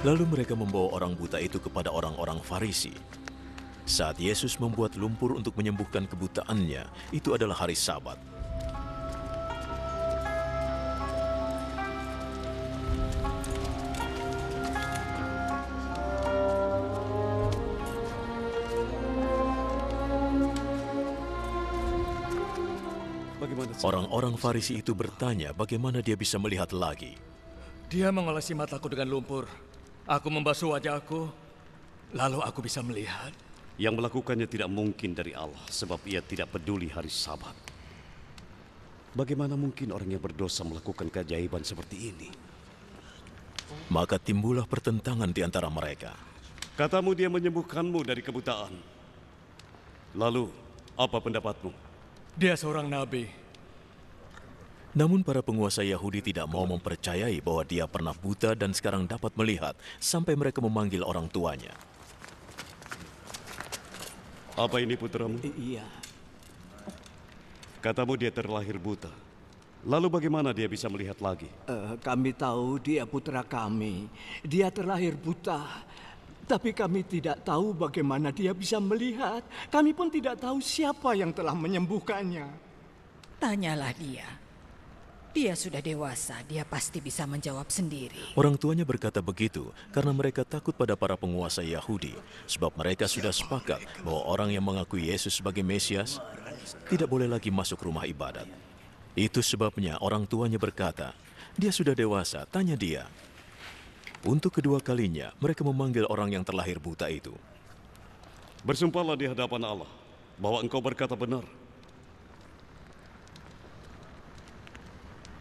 Lalu mereka membawa orang buta itu kepada orang-orang Farisi. Saat Yesus membuat lumpur untuk menyembuhkan kebutaannya, itu adalah hari Sabat. Orang-orang Farisi itu bertanya bagaimana dia bisa melihat lagi. Dia mengolesi mataku dengan lumpur. Aku membasuh wajahku, lalu aku bisa melihat. Yang melakukannya tidak mungkin dari Allah, sebab ia tidak peduli hari Sabat. Bagaimana mungkin orang yang berdosa melakukan keajaiban seperti ini? Maka timbullah pertentangan di antara mereka. Katamu dia menyembuhkanmu dari kebutaan. Lalu, apa pendapatmu? Dia seorang nabi. Namun para penguasa Yahudi tidak mau mempercayai bahwa dia pernah buta dan sekarang dapat melihat sampai mereka memanggil orang tuanya. Apa ini putramu? Iya. Katamu dia terlahir buta. Lalu bagaimana dia bisa melihat lagi? Kami tahu dia putra kami. Dia terlahir buta. Tapi kami tidak tahu bagaimana dia bisa melihat. Kami pun tidak tahu siapa yang telah menyembuhkannya. Tanyalah dia. Dia sudah dewasa, dia pasti bisa menjawab sendiri. Orang tuanya berkata begitu karena mereka takut pada para penguasa Yahudi, sebab mereka sudah sepakat bahwa orang yang mengakui Yesus sebagai Mesias tidak boleh lagi masuk rumah ibadat. Itu sebabnya orang tuanya berkata, dia sudah dewasa, tanya dia. Untuk kedua kalinya, mereka memanggil orang yang terlahir buta itu. Bersumpahlah di hadapan Allah bahwa engkau berkata benar.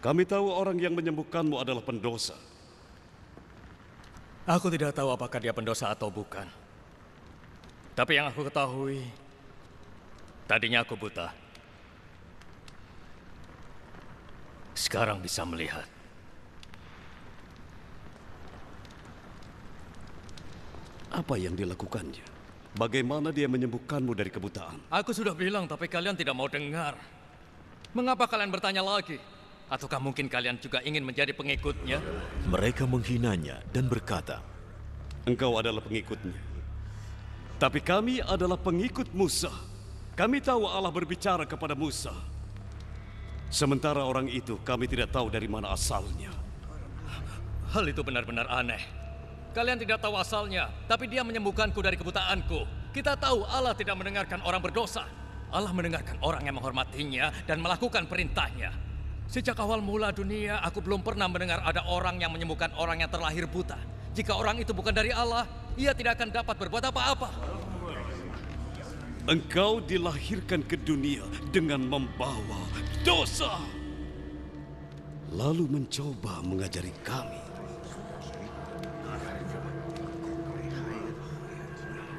Kami tahu orang yang menyembuhkanmu adalah pendosa. Aku tidak tahu apakah dia pendosa atau bukan. Tapi yang aku ketahui, tadinya aku buta. Sekarang bisa melihat. Apa yang dilakukannya? Bagaimana dia menyembuhkanmu dari kebutaan? Aku sudah bilang, tapi kalian tidak mau dengar. Mengapa kalian bertanya lagi? Ataukah mungkin kalian juga ingin menjadi pengikutnya? Mereka menghinanya dan berkata, engkau adalah pengikutnya. Tapi kami adalah pengikut Musa. Kami tahu Allah berbicara kepada Musa. Sementara orang itu kami tidak tahu dari mana asalnya. Hal itu benar-benar aneh. Kalian tidak tahu asalnya, tapi dia menyembuhkanku dari kebutaanku. Kita tahu Allah tidak mendengarkan orang berdosa. Allah mendengarkan orang yang menghormatinya dan melakukan perintahnya. Sejak awal mula dunia, aku belum pernah mendengar ada orang yang menyembuhkan orang yang terlahir buta. Jika orang itu bukan dari Allah, ia tidak akan dapat berbuat apa-apa. Engkau dilahirkan ke dunia dengan membawa dosa. Lalu mencoba mengajari kami.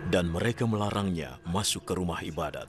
Dan mereka melarangnya masuk ke rumah ibadat.